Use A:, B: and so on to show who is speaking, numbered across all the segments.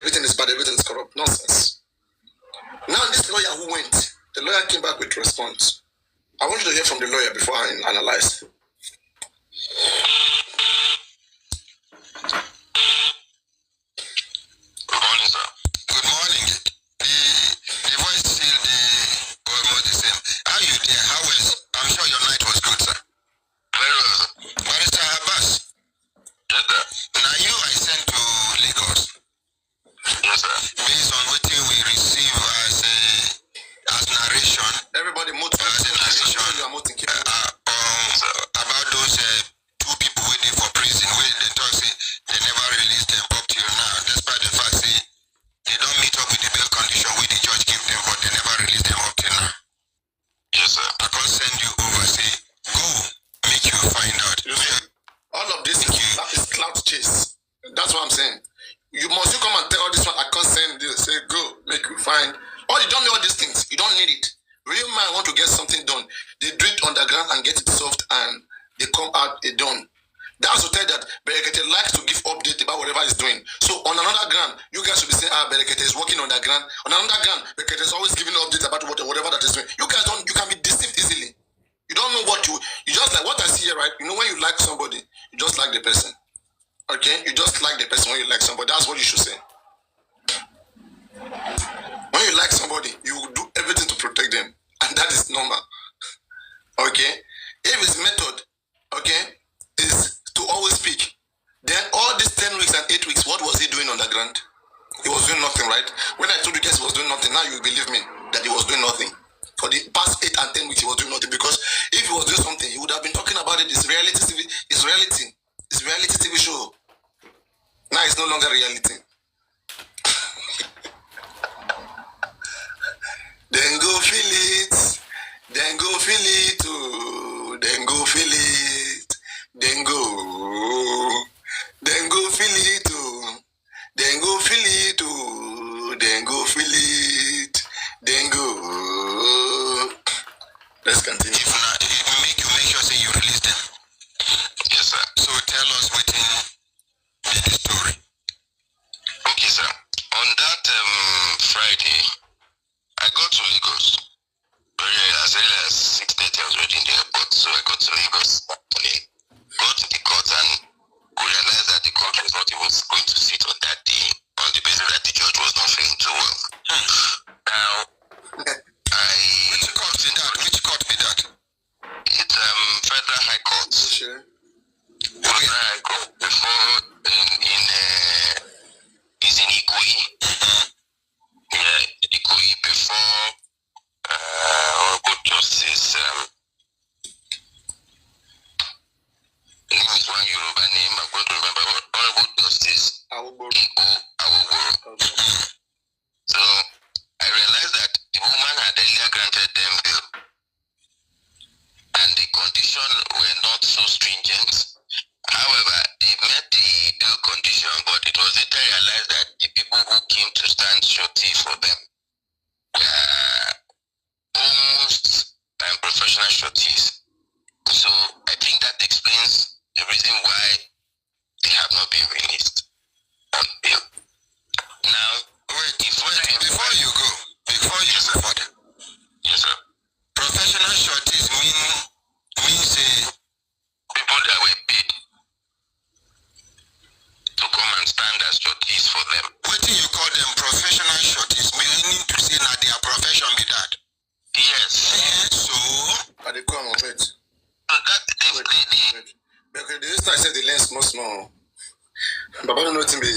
A: everything is bad, everything is corrupt. Nonsense. Now this lawyer who went, the lawyer came back with response. I want you to hear from the lawyer before I analyze.
B: Good morning, sir. Good morning. The voice still almost the same. How you there? How was? I'm sure your night was good, sir. Very well, sir. Barrister Abbas. Yes, sir. Now you I sent to Lagos. Yes, sir. Based on what we receive as narration.
A: Everybody move to
B: the narration. About those two people waiting for prison. Where they talk say they never released them up till now. Despite the fact say they don't meet up with the bail condition where the judge gave them, but they never released them up till now. Yes, sir. I can send you over. Say go make you find out.
A: All of this is cloud chase. That's what I'm saying. You must come and tell all this one. I can't send this. Say go make you find. Oh, you don't know all these things. You don't need it. Real man want to get something done. They do it underground and get it soft, and they come out it done. That's to tell that Brekete likes to give update about whatever he's doing. So on another ground, you guys should be saying, Brekete is working on the ground. On another ground, Brekete is always giving updates about whatever that is doing. You guys don't. You can be deceived easily. You don't know what you just like what I see here, right? You know when you like somebody, you just like the person. Okay, you just like the person when you like somebody. That's what you should say. When you like somebody, you will do everything to protect them, and that is normal. Okay, if his method, okay, is to always speak, then all these 10 weeks and 8 weeks, what was he doing on the ground? He was doing nothing, right? When I told you guys he was doing nothing, now you believe me that he was doing nothing. For the past 8 and 10 weeks, he was doing nothing, because if he was doing something, he would have been talking about it. It's reality TV. It's reality. It's reality TV show. Now it's no longer reality. Then go feel it. Then go feel it. Oh. Then go feel it. Then go. Then go feel it. Oh. Then go feel it. Oh. Then go feel it. Then go. Let's continue.
B: If you make sure say you release them. Yes, sir. So tell us within the story. Okay, sir. On that Friday, I got to Lagos. As early as 6:30, I was already in the airport. So I got to Lagos that morning. Got to the court and realized that the court was not even going to sit on that day on the basis that the judge was not feeling too well. Now, Which court is that? Which court be that? It's Federal High Court.
A: Sure.
B: Federal High Court. Before is in Ikoyi. Yeah, Ikoyi before Honorable Justice. The name is one Yoruba name. I'm going to remember. Honorable Justice Awogoro. So I realized that the woman had earlier granted them bail, and the conditions were not so stringent. However, they met the bail condition, but it was later realized that the people who came to stand surety for them were almost professional sureties. So I think that explains the reason why they have not been released on bail. Now, wait, before you go further. Yes, sir. Professional sureties means people that were paid to come and stand as sureties for them. What do you call them? Professional sureties, meaning to say that their profession be that. Yes. So
A: They come on it.
B: So that
A: Because the reason I said the lens small. But I don't know what to be.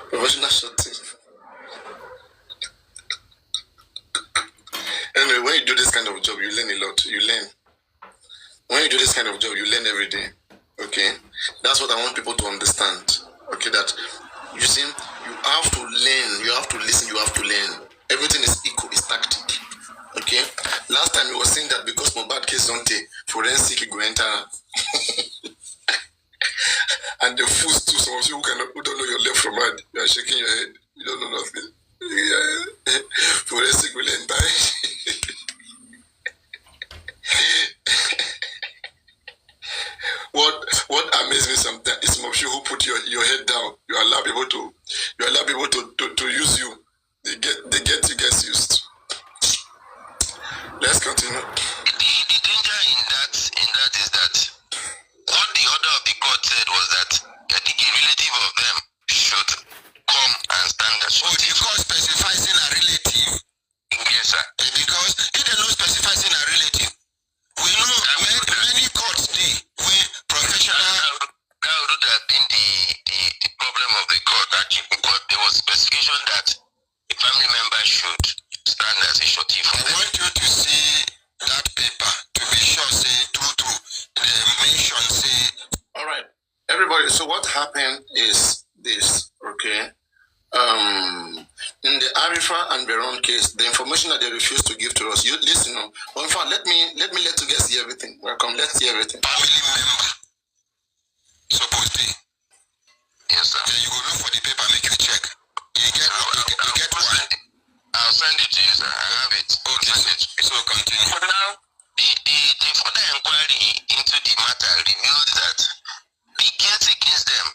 A: Professional shooting. Anyway, when you do this kind of job, you learn a lot. You learn. When you do this kind of job, you learn every day. Okay? That's what I want people to understand. Okay, that you see, you have to learn, you have to listen, you have to learn. Everything is equal, it's tactic. Okay? Last time you were saying that because Mohbad case don't take forensic go enter. And the fools too, some of you who don't know your left from right, you are shaking your head. You don't know nothing. Yeah. Forensic will enter. What amazes me sometimes is some of you who put your head down. You allow people to use you. They get used. Let's continue.
B: The danger in that is that what the order of the court said was that I think a relative of them should come and stand as well. The court specifies in a relative? Yes, sir. Because if they don't specify in a relative, we know many courts where professional. That would have been the problem of the court actually, because there was specification that a family member should stand as a shorty. I want you to see that paper to be sure, say true. The mention say.
A: All right, everybody. So what happened is this, okay? In the Arifa and Veron case, the information that they refused to give to us, you listen. In fact, let me let you guys see everything. Welcome. Let's see everything.
B: Family member. Supposed to. Yes, sir. Then you go look for the paper, make you check. You get one. I'll send it to you, sir. I have it. Okay, so continue. For now, the further inquiry into the matter revealed that the case against them,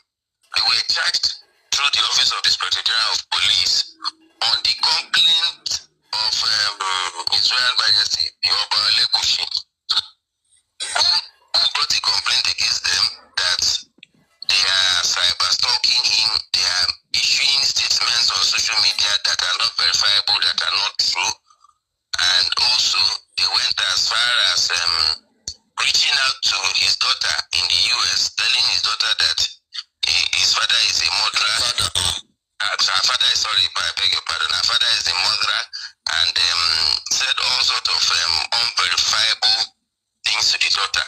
B: they were charged through the Office of the Inspector General of Police on the complaint of His Royal Majesty, the Oba Lekushi, who brought the complaint against them that they are cyber stalking him, they are issuing statements on social media that are not verifiable, that are not true, and also they went as far as reaching out to his daughter in the US, telling his daughter that his father is a murderer. Her father is sorry, I beg your pardon. Her father is a murderer, and said all sorts of unverifiable things to the daughter.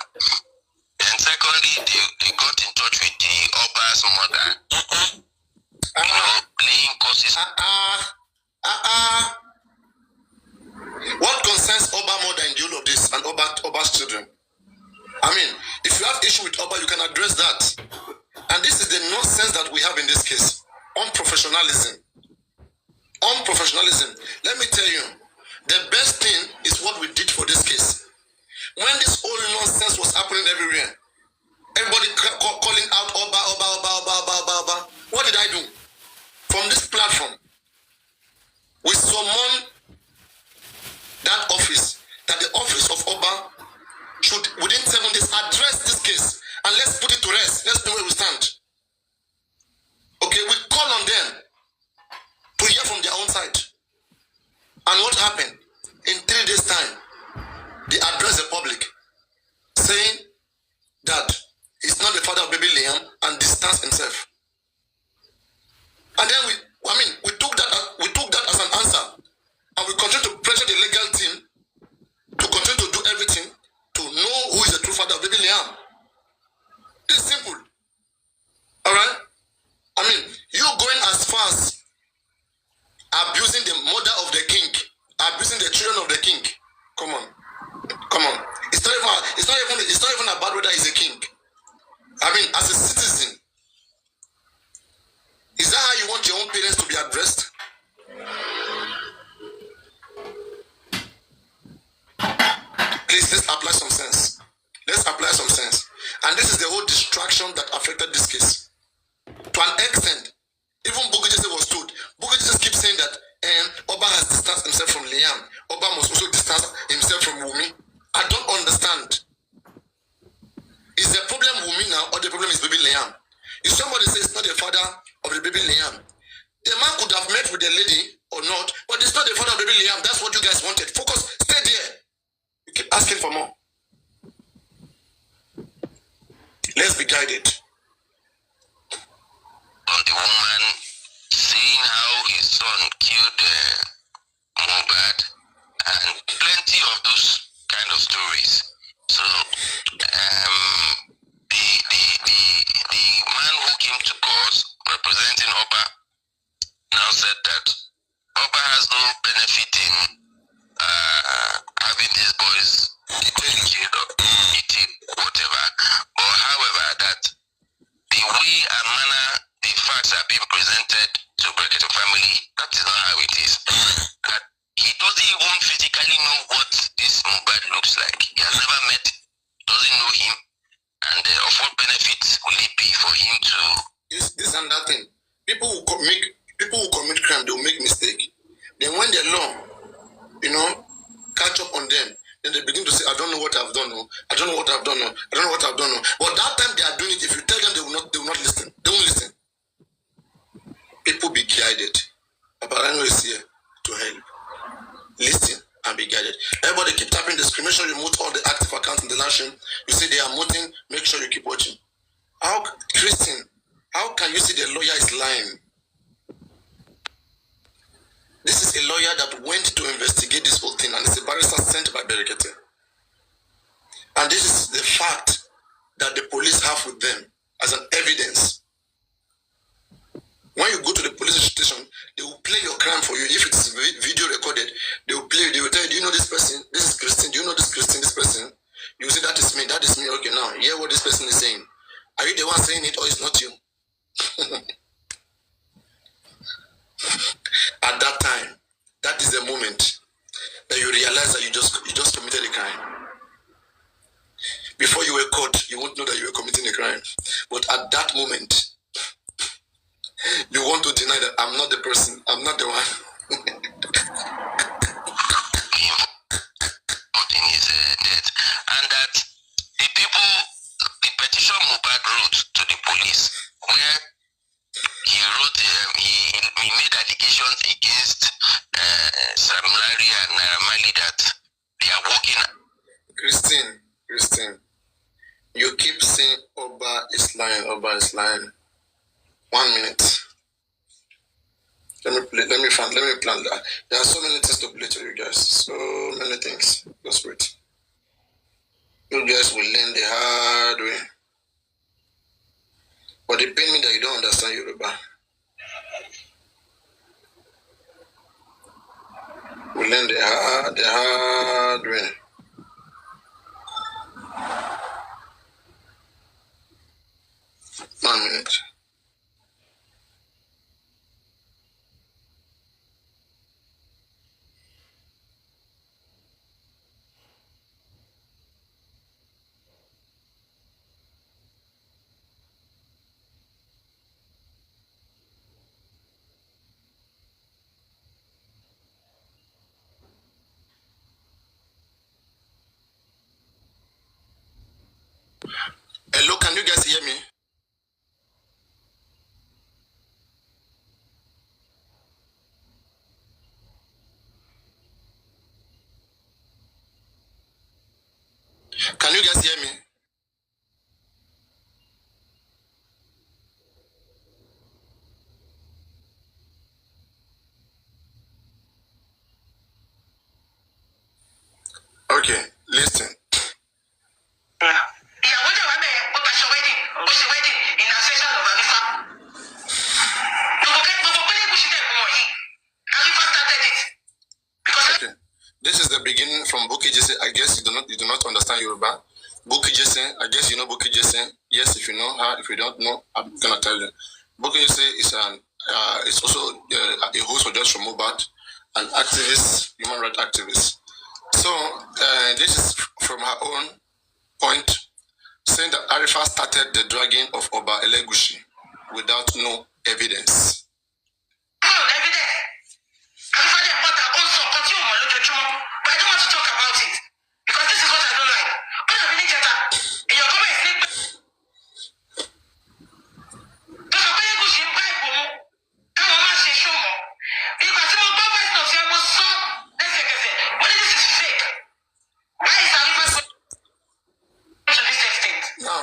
B: And secondly, they got in touch with the Oba's mother. Playing courses.
A: What concerns Oba mother in the whole of this and Oba's children? I mean, if you have issue with Oba, you can address that. And this is the nonsense that we have in this case. Unprofessionalism. Let me tell you, the best thing is what we did for this case. When this whole nonsense was happening everywhere, everybody calling out Oba. What did I do? From this platform, we summon that office, that the office of Oba should, within 7 days, address this case. And let's put it to rest. Let's know where we stand. Okay, we call on them to hear from their own side. And what happened? In 3 days' time, they addressed the public, saying that he's not the father of baby Liam and distanced himself. And then we took that as an answer, and we continue to pressure the legal team to continue to do everything to know who is the true father of baby Liam. It's simple. All right. I mean, you going as far as abusing the mother of the king, abusing the children of the king. Come on. It's not even about whether he's a king. I mean, as a citizen, is that how you want your own parents to be addressed? Please, let's apply some sense. And this is the whole distraction that affected this case. To an extent, even Brekete was told. Brekete just keeps saying that Oba has distanced himself from Liam. Oba must also distance himself from Wunmi. I don't understand. Is the problem Wunmi now, or the problem is baby Liam? If somebody says it's not the father of the baby Liam, the man could have met with the lady or not, but it's not the father of the baby Liam. That's what you guys wanted. Focus, stay there. You keep asking for more. Let's be guided.
B: On the woman seeing how his son killed Mohbad, and plenty of those kind of stories. So the man who came to court representing Oba now said that Oba has no benefit in having these boys killed or eating whatever. But however, that the way and manner the facts are being presented to Brekete family, that is not how it is. That he doesn't even physically know what this Mohbad looks like. He has never met, doesn't know him, and of what benefit will it be for him to
A: guided. Obarano is here to help. Listen and be guided. Everybody keep tapping the screen. Make sure you mute all the active accounts in the nation. You see they are muting. Make sure you keep watching. How, Christine, how can you see the lawyer is lying? This is a lawyer that went to investigate this whole thing, and it's a barrister sent by Brekete. And this is the fact that the police have with them as an evidence. When you go to the police station, they will play your crime for you. If it's video recorded, they will play. They will tell you, do you know this person? This is Christine. Do you know this Christine? This person? You will say, that is me. That is me. Okay, now hear what this person is saying. Are you the one saying it, or it's not you? At that time, that is the moment that you realize that you just committed a crime. Before you were caught, you won't know that you were committing a crime. But at that moment, you want to deny that I'm not the person, I'm not the one.
B: In his death, and that the people, the petition Mohbad wrote to the police, where he wrote, he made allegations against Sam Larry and Mali that they are working.
A: Christine, you keep saying Oba is lying, Oba is lying. 1 minute. Let me plan that. There are so many things to play to you guys. So many things. Just wait. You guys will learn the hard way. But it pains me that you don't understand Yoruba. We learn the hard way. One minute. Hello, can you guys hear me? Can you guys hear me? Okay, listen. This is the beginning from Bukijese. I guess you do not understand Yoruba. Bukijese, I guess you know Bukijese. Yes, if you know her, if you don't know, I'm gonna tell you. Bukijese is it's also a host for Just from Mohbad, an activist, human rights activist. So this is from her own point, saying that Arifa started the dragging of Oba Elegushi without no evidence.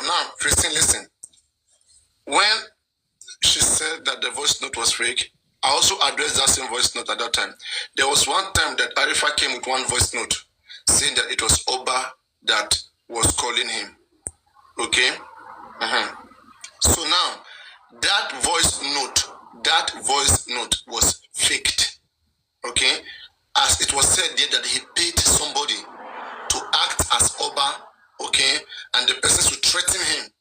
A: Now, Christine, listen. When she said that the voice note was fake, I also addressed that same voice note at that time. There was one time that Arifa came with one voice note saying that it was Oba that was calling him. Okay? So now, that voice note was faked. Okay? As it was said there that he paid somebody to act as Oba, okay? And the person should threaten him.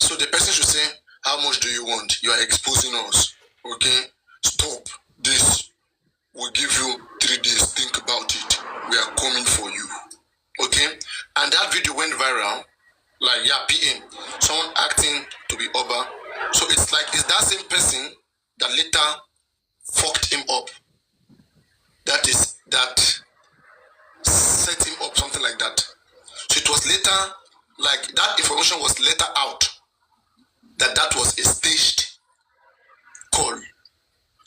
A: So the person should say, how much do you want? You are exposing us. Okay? Stop this. We'll give you 3 days. Think about it. We are coming for you. Okay? And that video went viral. Like, yeah, PM. Someone acting to be Oba. So it's like, it's that same person that later fucked him up. That set him up, something like that. So it was later, like, that information was later out. That was a staged call.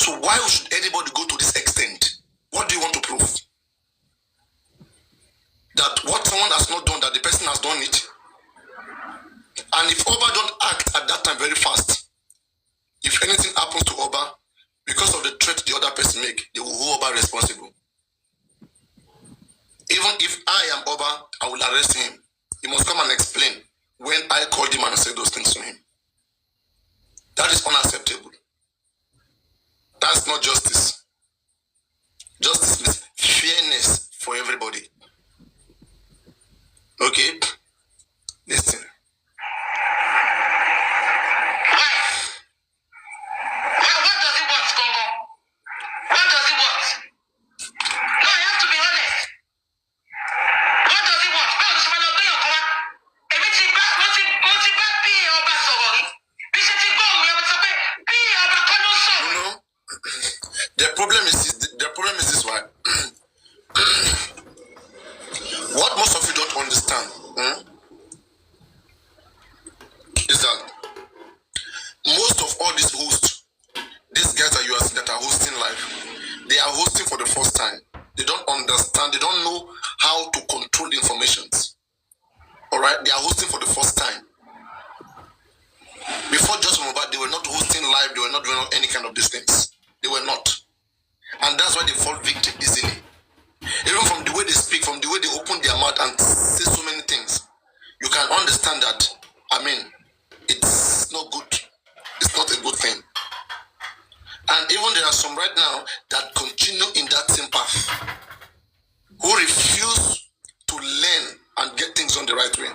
A: So why should anybody go to this extent? What do you want to prove? That what someone has not done, that the person has done it. And if Oba don't act at that time very fast, if anything happens to Oba, because of the threat the other person make, they will hold Oba responsible. Even if I am Oba, I will arrest him. He must come and explain when I called him and said those things to him. That is unacceptable. That's not justice. Justice means fairness for everybody. Okay? Listen. The problem is this one. What most of you don't understand is that most of all these hosts, these guys that you are seeing that are hosting live, they are hosting for the first time. They don't understand, they don't know how to control the informations. Alright, they are hosting for the first time. Before just Mobile, they were not hosting live, they were not doing any kind of these things. They were not. And that's why they fall victim easily. Even from the way they speak, from the way they open their mouth and say so many things, you can understand that, I mean, it's not good. It's not a good thing. And even there are some right now that continue in that same path, who refuse to learn and get things on the right way.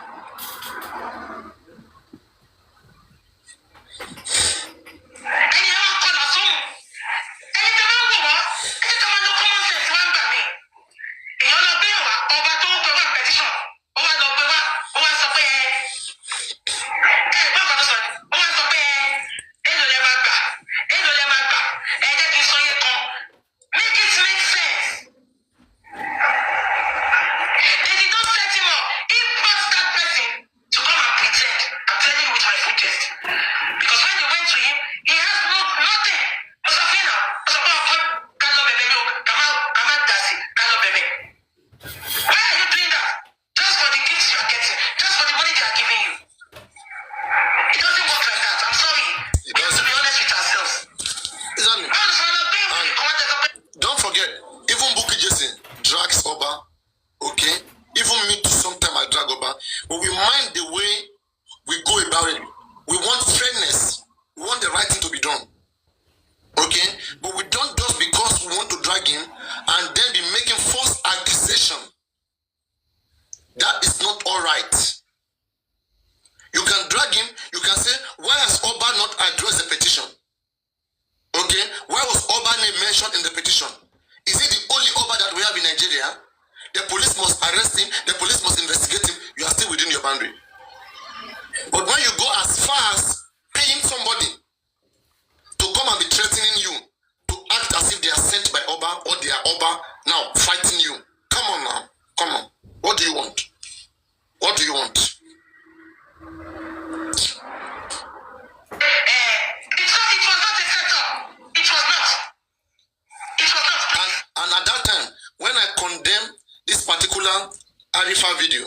A: Arifa video,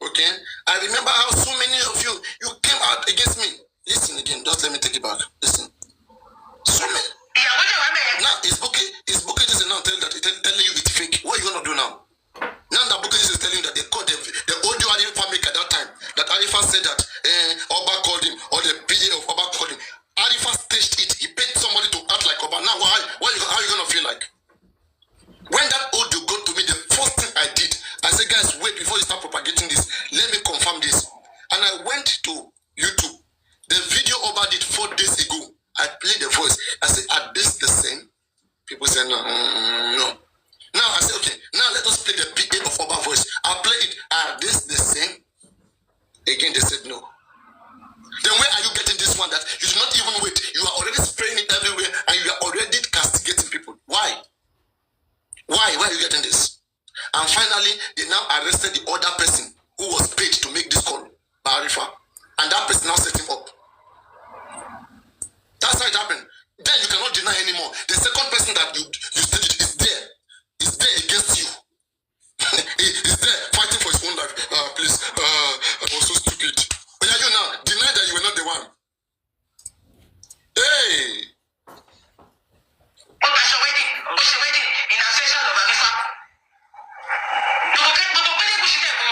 A: okay? I remember how so many of you came out against me. Listen again, just let me take it back. Listen. So many. Now, it's Bukky this is now telling you it's fake. What are you going to do now? Now that Bukky is telling you that they called the audio Arifa make at that time, that Arifa said that Oba called him, or the PA of Oba called him. Arifa staged it. He paid somebody to act like Oba. Now, how are you going to feel like? When that audio got to me, the first thing I did, I said, guys, wait, before you start propagating this, let me confirm this. And I went to YouTube. The video Oba did 4 days ago. I played the voice. I said, are this the same? People said, no. Now I said, okay, now let us play the PA of Oba voice. I'll play it. Are this the same? Again, they said no. Then where are you getting this one that you do not even wait? You are already spraying it everywhere and you are already castigating people. Why? Why are you getting this? And finally, they now arrested the other person who was paid to make this call by Arifa. And that person now set him up. That's how it happened. Then Then you cannot deny anymore. The second person that you staged is there. Is there against you. He's there fighting for his own life. Please, I was so stupid. But yeah, you now deny that you were not the one. Hey!
B: wedding in a session of Arifa.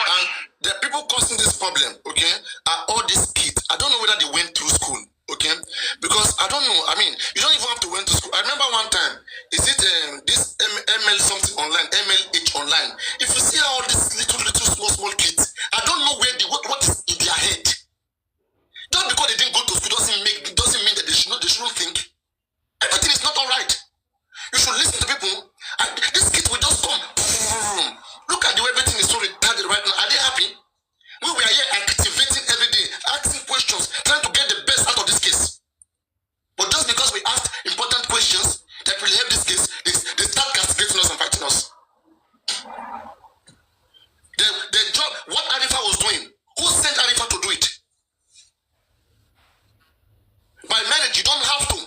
A: And the people causing this problem, okay, are all these kids. I don't know whether they went through school, okay? Because I don't know. I mean, you don't even have to went to school. I remember one time, is it this ML something online, MLH online? If you see all these little small kids, I don't know where they what is in their head. Just because they didn't go to school doesn't mean that they shouldn't think. Everything is not all right. You should listen to people. And these kids will just come. Look at the way everything is so retarded right now. Are they happy? We are here activating every day, asking questions, trying to get the best out of this case. But just because we asked important questions that will help this case, they start castigating us and fighting us. The job, what Arifa was doing, who sent Arifa to do it? By marriage, you don't have to.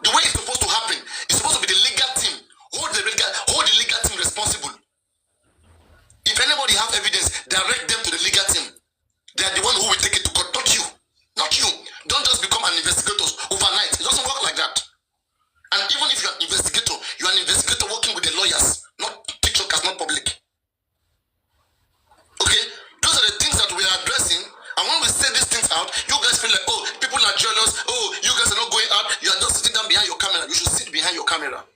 A: The way it's supposed to happen, it's supposed to be the legal team. Hold the legal team responsible. If anybody have evidence, direct them to the legal team. They are the one who will take it to court, not you. Not you. Don't just become an investigator overnight. It doesn't work like that. And even if you're an investigator, working with the lawyers, not TikTokers, not public. Okay? Those are the things that we are addressing. And when we say these things out, you guys feel like, oh, people are jealous. Oh, you guys are not going out. You are just sitting down behind your camera. You should sit behind your camera.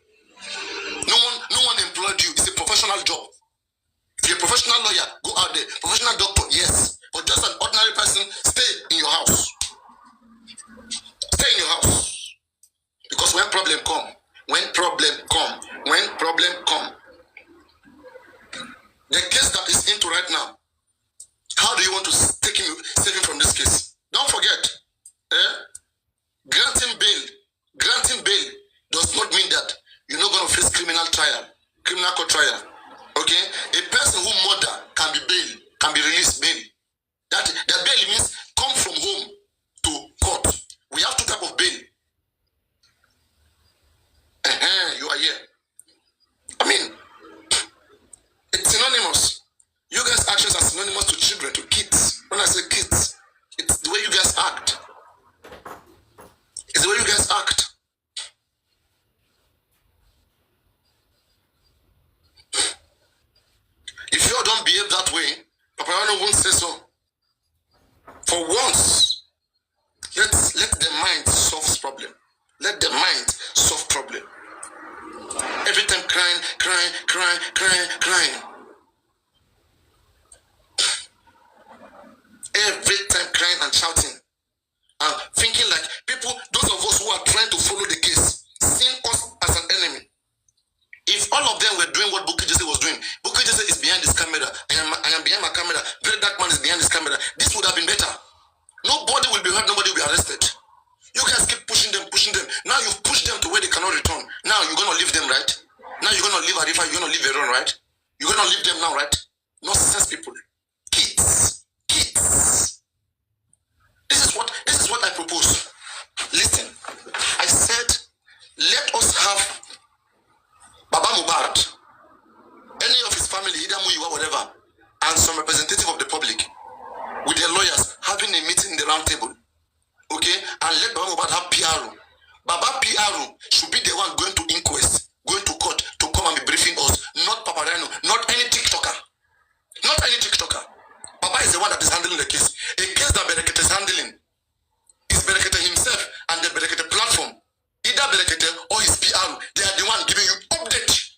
A: No one employed you. It's a professional job. If you're a professional lawyer, go out there. Professional doctor, yes. But just an ordinary person, stay in your house. Stay in your house. Because when problem come, the case that is into right now, how do you want to save him from this case? Don't forget, granting bail does not mean that you're not going to face criminal court trial. Okay, a person who murder can be released bail. That bail means come from home to court. We have two types of bail. You are here. I mean, it's synonymous. You guys' actions are synonymous to children, to kids. When I say kids, it's the way you guys act. It's the way you guys act. If you all don't behave that way, Paparano won't say so. For once, let the mind solve this problem. Let the mind solve problem. Every time crying. Every time crying and shouting. And thinking like people, those of us who are trying to follow the case, seeing us as an enemy. If all of them were doing what Brekete was doing, Brekete is behind this camera, I am behind my camera, Very Dark Man is behind this camera, this would have been better. Nobody will be hurt, nobody will be arrested. You guys keep pushing them. Now you've pushed them to where they cannot return. Now you're going to leave them, right? Now you're going to leave Arifa, you're going to leave Veron, right? You're going to leave them now, right? Nonsense people. Kids. This is what I propose. Listen, I said, let us have Baba Mubarak, any of his family, either Muyiwa, whatever, and some representative of the public, with their lawyers, having a meeting in the round table. Okay? And let Baba Mubarak have PRO. Baba PRO should be the one going to inquest, going to court, to come and be briefing us. Not Paparano, not any TikToker. Not any TikToker. Baba is the one that is handling the case. A case that Brekete is handling is Brekete himself and the Brekete platform. Either Brekete or his PRO, they are the one giving you update.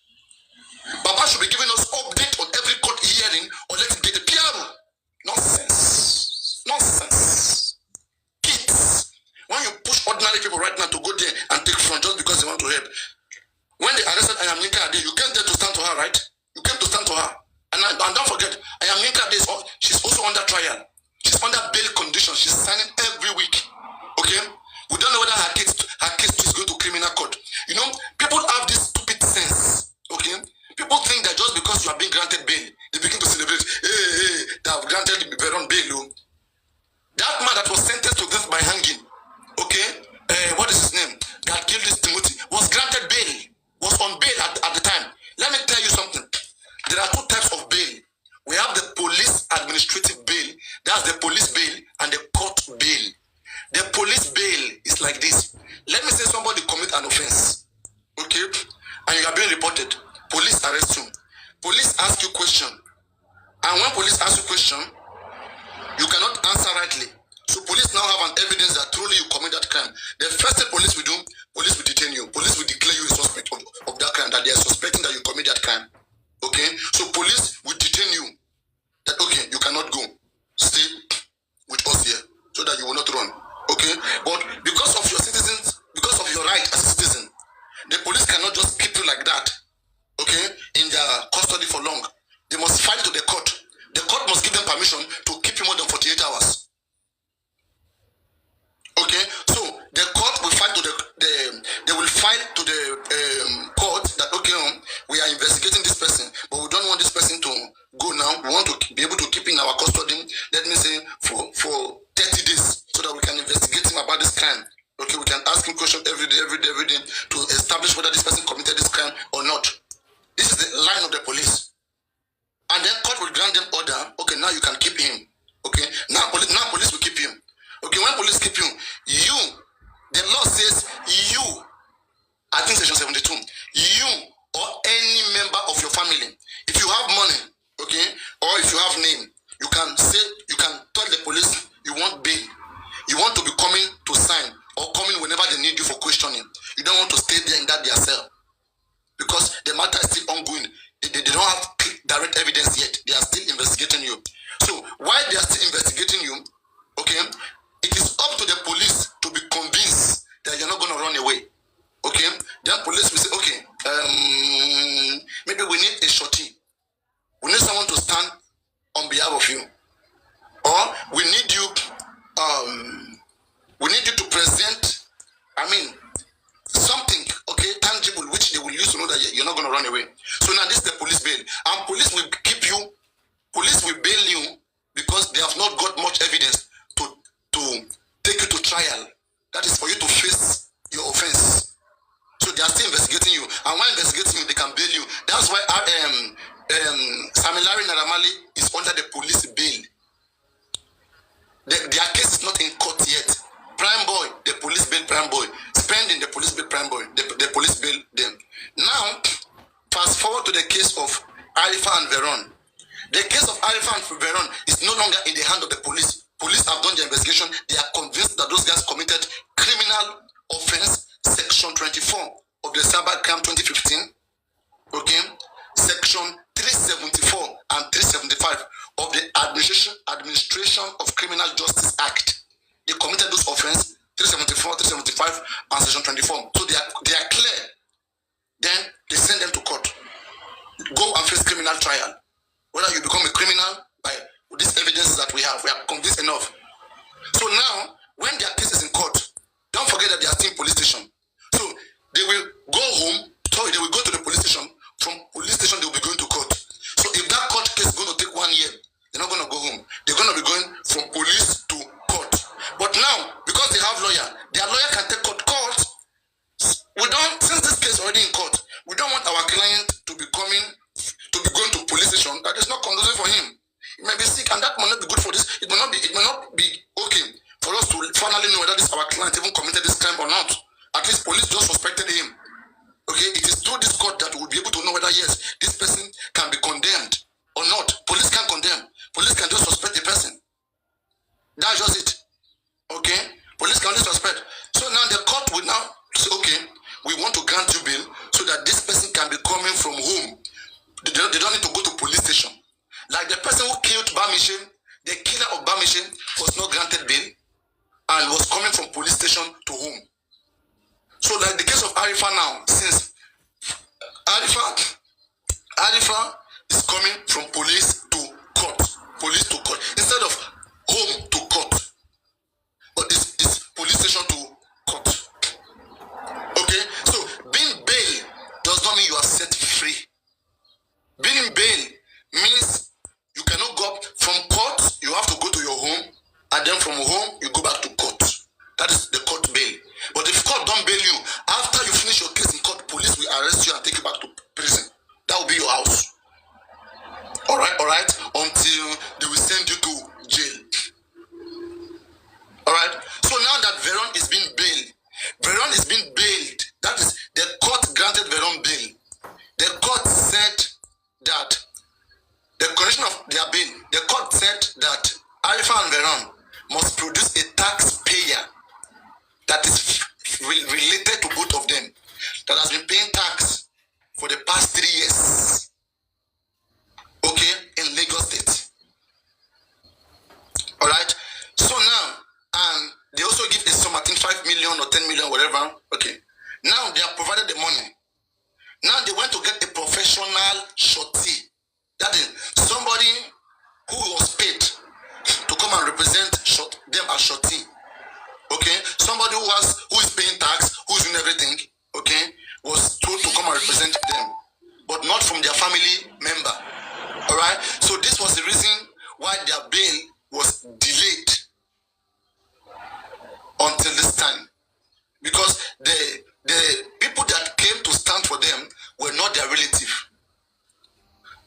A: Baba should be giving us update on every court hearing, or let him get a PRO. Nonsense. Kids. When you push ordinary people right now to go there and take front just because they want to help. When they arrested Ayamninka Ade, you came there to stand to her, right? You came to stand to her. And don't forget, Ayamninka Ade, she's also under trial. She's under bail conditions. She's signing every week. Okay? We don't know whether her case is going to criminal court. You know, people have this stupid sense. Okay? People think that just because you are being granted bail, they begin to celebrate. Hey, they have granted Veron bail. That man that was sentenced to death by hanging, okay? What is his name? That killed this let me say somebody commit an offense, okay, and you are being reported. Police arrest you. Police ask you question, and when police ask you question, you cannot answer rightly. So police now have an evidence that truly you commit that crime. The first thing police will do, police will detain you. Police will declare you a suspect of that crime, that they are suspecting that you commit that crime. Okay? So police will detain you. That, okay, you cannot go. Stay with us here so that you will not run. Okay? But because of your citizens, because of your right as a citizen, the police cannot just keep you like that, okay, in their custody for long. They must fight to the court. The court must give them permission to keep you more than 48 hours. Okay, so the court will fight to they will fight to the court that, okay, we are investigating this person, but we don't want this person to go now. We want to be able to keep in our custody, let me say, for 30 days, so that we can investigate him about this crime. Okay, we can ask him questions every day to establish whether this person committed this crime or not. This is the line of the police. And then court will grant them order. Okay, now you can keep him. Okay, now police will keep him. Okay, when police keep you, the law says you, I think section 72, you or any member of your family, if you have money, okay, or if you have name, you can tell the police you want bail. You want to be coming to sign or coming whenever they need you for questioning. You don't want to stay there in that their cell, because the matter is still ongoing. They don't have direct evidence yet. They are still investigating you. So while they are still investigating you, okay, it is up to the police to be convinced that you're not going to run away. Okay? Then police will say, okay, maybe we need a shorty. We need someone to stand on behalf of you. Or we need you to present, something, okay, tangible, which they will use to know that you're not going to run away. So now this is the police bail. And police will bail you because they have not got much evidence to take you to trial. That is for you to face your offense. So they are still investigating you, and while investigating you, they can bail you. That's why Samilari Naramali is under the police bail. Their case is not in court yet. Prime boy, the police bail prime boy. Spending, the police bail prime boy. The police bail them. Now, fast forward to the case of Arifa and Veron. The case of Arifa and Veron is no longer in the hand of the police. Police have done the investigation. They are convinced that those guys committed criminal offense, section 24 of the Cybercrime 2015, okay, section 374 and 375 of the Administration of Criminal Justice Act. They committed those offenses, 374, 375, and section 24. So they are clear. Then they send them to court. Go and face criminal trial. Whether you become a criminal by these evidences that we are convinced enough. So now, when their case is in court, don't forget that they are still in police station. So they will go home, they will go to the police station. From police station, they will be going to court. So if that court case is going to take 1 year, they're not going to go home. They're going to be going from police to court. But now, because they have lawyer, their lawyer can take court. Since this case is already in court, we don't want our client to be going to police station. That is not conducive for him. He may be sick, and that might not be good for this. It may not be okay for us to finally know whether our client even committed this crime or not. At least police just suspected him. Okay, it is through this court that we will be able to know whether yes, this person can be condemned or not. Police can't condemn. Police can just suspect the person. That's just it. Okay, police can only suspect. So now the court will now say, okay, we want to grant you bail so that this person can be coming from home. They don't need to go to police station. Like the person who killed Bamishe, the killer of Bamishe was not granted bail and was coming from police station to home. So like the case of Arifa now, since Arifa is coming from police to court instead of home to court, but it's police station to court. Okay, so being bail does not mean you are set free. Being bail means you cannot go from court, you have to go to your home, and then from home you go back to court. That is the court bail. But if court don't bail you, after you finish your case in court, police will arrest you and take you back to prison. That will be your house. Alright, until they will send you to jail. Alright, so now that Veron is being related to both of them that has been paying tax for the past 3 years. Okay, in Lagos State. All right. So now, and they also give a sum, I think 5 million or 10 million, whatever. Okay. Now they have provided the money. Now they went to get a professional shorty. That is somebody who was paid to come and represent them as shorty. Okay. Somebody who is paying tax, who is doing everything. Okay. Was told to come and represent them, but not from their family member. All right. So this was the reason why their bail was delayed until this time, because the people that came to stand for them were not their relative,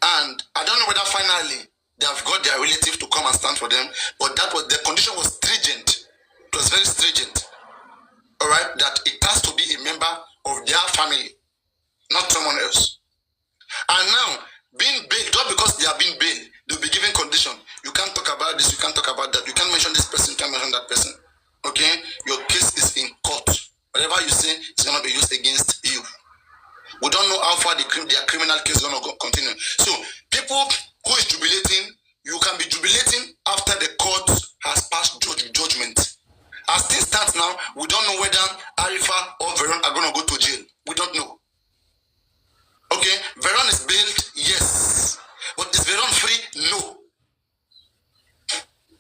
A: and I don't know whether finally they have got their relative to come and stand for them, but that was the condition was stringent. It was very stringent. All right, that it has to be a member of their family, not someone else. And now being bailed, not because they are being bailed, they'll be given condition. You can't talk about this, you can't talk about that, you can't mention this person, you can't mention that person. Okay, your case is in court. Whatever you say is going to be used against you. We don't know how far their criminal case is going to continue. So people who is jubilating, you can be jubilating after the court has passed judgment. As things stand now, we don't know whether Arifa or Veron are going to go to jail. We don't know. Okay, Veron is bailed, yes. But is Veron free? No.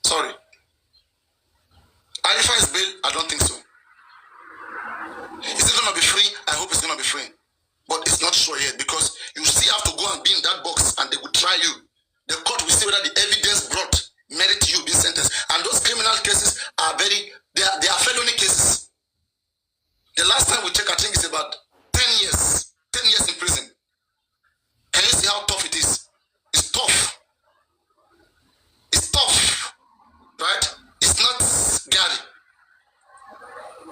A: Sorry. Arifa is bailed? I don't think so. Is it going to be free? I hope it's going to be free. But it's not sure yet, because you still have to go and be in that box and they will try you. The court will see whether the evidence brought merit you being sentenced. And those criminal cases are they are felony cases. The last time we checked, I think it's about 10 years. 10 years in prison. Can you see how tough it is? It's tough. It's tough. Right? It's not Gary.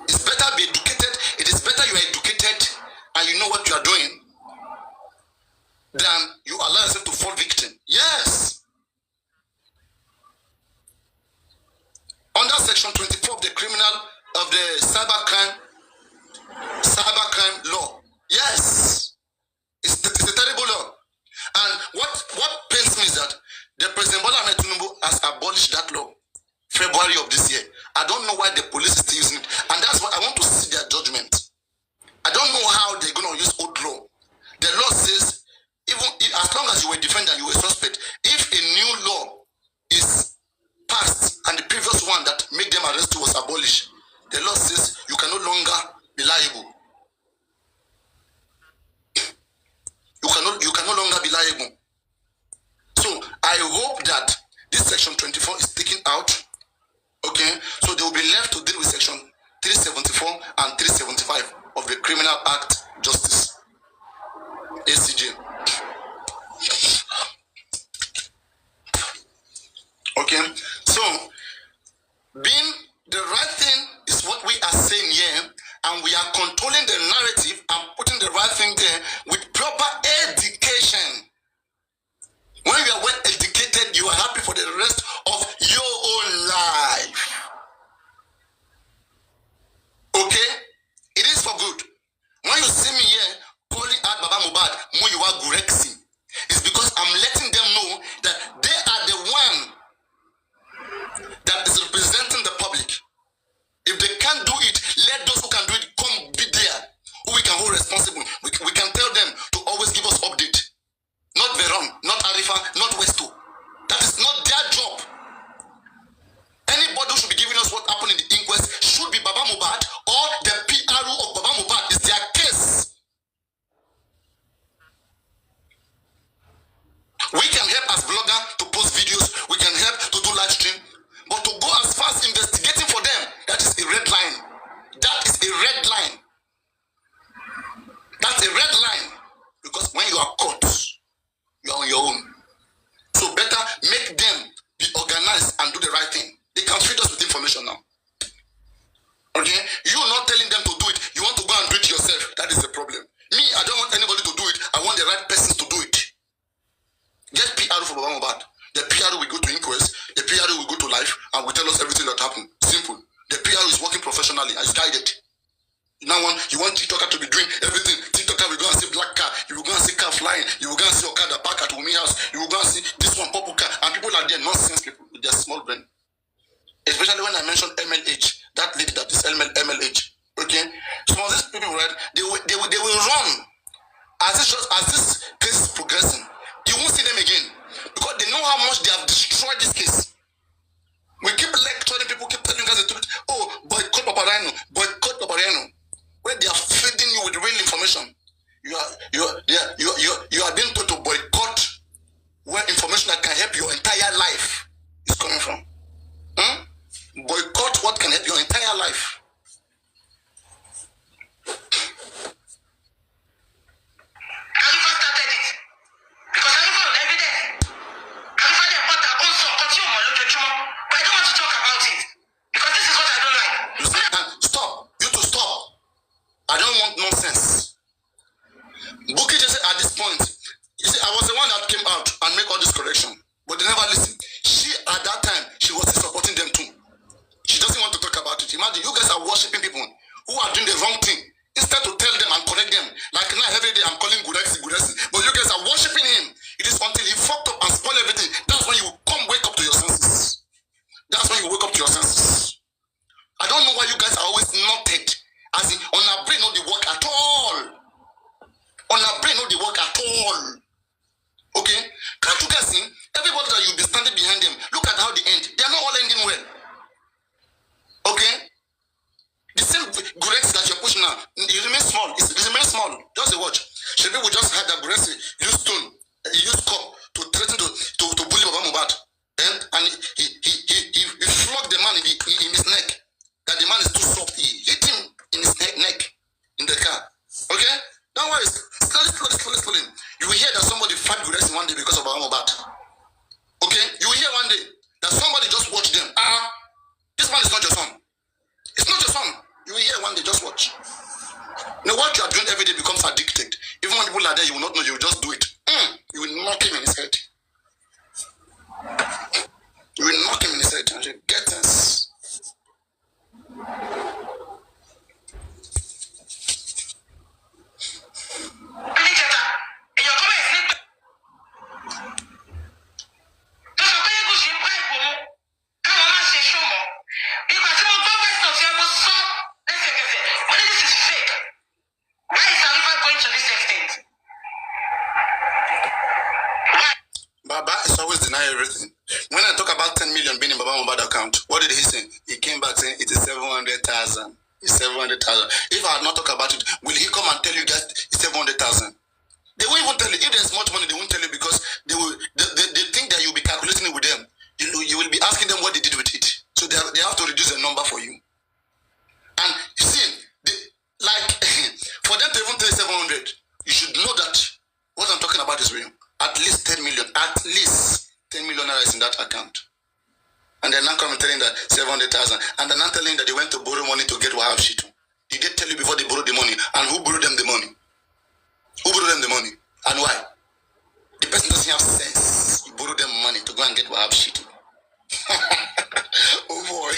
A: It's better be educated. It is better you are educated and you know what you are doing than you allow yourself to fall victim. Yes. Under section 24 of the cybercrime law. Yes. It's a terrible law. And what pains me is that the President Bola Ahmed Tinubu has abolished that law February of this year. I don't know why the police is still using it. And that's why I want to see their judgment. I don't know how they're going to use old law. The law says, as long as you were defendant, you were suspect, if a new law is passed and the previous one that made them arrest you was abolished, the law says you can no longer be liable. You can no longer be liable. So I hope that this section 24 is taken out. Okay, so they will be left to deal with section 374 and 375 of the Criminal Act Justice, ACJ. Okay, so being the right thing is what we are saying here, and we are controlling the narrative and putting the right thing there with proper education. When you are well educated, you are happy for the rest of your own life. Okay? It is for good. When you see me here calling out Baba Mubad, Muyiwa Gurexi, it's because I'm letting them know that they are the one that is representing the public. If they can't do it, let those who can do it come be there, who we can hold responsible. We can tell them to always give us update. Not Veron, not Arifa, not Westo. That is not You want TikToker to be doing everything. TikToker will go and see black car. You will go and see car flying. You will go and see Okada park at Wunmi house. You will go and see this one purple car. And people are there, nonsense people with their small brain. Especially when I mentioned MLH, that lady that is MLH. Okay? Some of these people, right, they will run as this case is progressing. You won't see them again. Because they know how much they have destroyed this case. We keep lecturing people, keep telling you guys the truth. Oh, boycott Paparino, boycott Paparino. Where they are feeding you with real information. You are being told to boycott where information that can help your entire life is coming from. Boycott what can help your entire life.
B: Arifa started it. Because Arifa on evidence. Arifa then bought her own son, continue on Lojojumo. But I don't want to talk about it. Because this is what I don't like.
A: You say, stop. You to stop. I don't want nonsense. Bukky just said at this point, you see, I was the one that came out and make all this correction. But they never listened. She, at that time, she was supporting them too. She doesn't want to talk about it. Imagine, you guys are worshiping people who are doing the wrong thing. Instead to tell them and correct them. Like now, every day I'm calling Guresi. But you guys are worshiping him. It is until he fucked up and spoiled everything. That's when you wake up to your senses. That's when you wake up to your senses. I don't know why you guys are always noted. As in, on our brain, not the work at all. On our brain, not the work at all. Okay? Can't you guys see? Everybody that you'll be standing behind them, look at how they end. They are not all ending well. Okay? The same Guresi that you're pushing now, it remains small. It remains small. Just a watch. Shebi will just have that Guresi use stone, use cup to threaten to bully Baba Mohbad. And he flogged the man in his neck. That the man is too soft. He hit him in his neck in the car. Okay? Don't worry. Slowly. You will hear that somebody fight Guresi one day because of Baba Mohbad. Okay? You will hear one day that somebody just watch them. This man is not your son. It's not your son. You will hear one day, just watch. Now what you are doing every day becomes addicted. Even when people are there, you will not know, you will just do it. You will knock him in his head. You will knock him in his head and say, get this. Baba is always denying everything. When I talk about 10 million being in Baba Mohbad account, what did he say? He came back saying it is 700,000. It's 700,000. If I had not talked about it, will he come and tell you that it's 700,000? They won't even tell you. If there's much money, they won't tell you because they think that you'll be calculating it with them. You will be asking them what they did with it. So they have to reduce the number for you. And you see, for them to even tell you 700, you should know that what I'm talking about is real. At least 10 million. At least 10 million naira is in that account. And they're now coming telling that 700,000. And they're not telling that they went to borrow money to get Wahab Shitu. Did they tell you before they borrowed the money? And who borrowed them the money? Who borrowed them the money? And why? The person doesn't have sense. You borrow them money to go and get Wahab Shitu. Oh boy.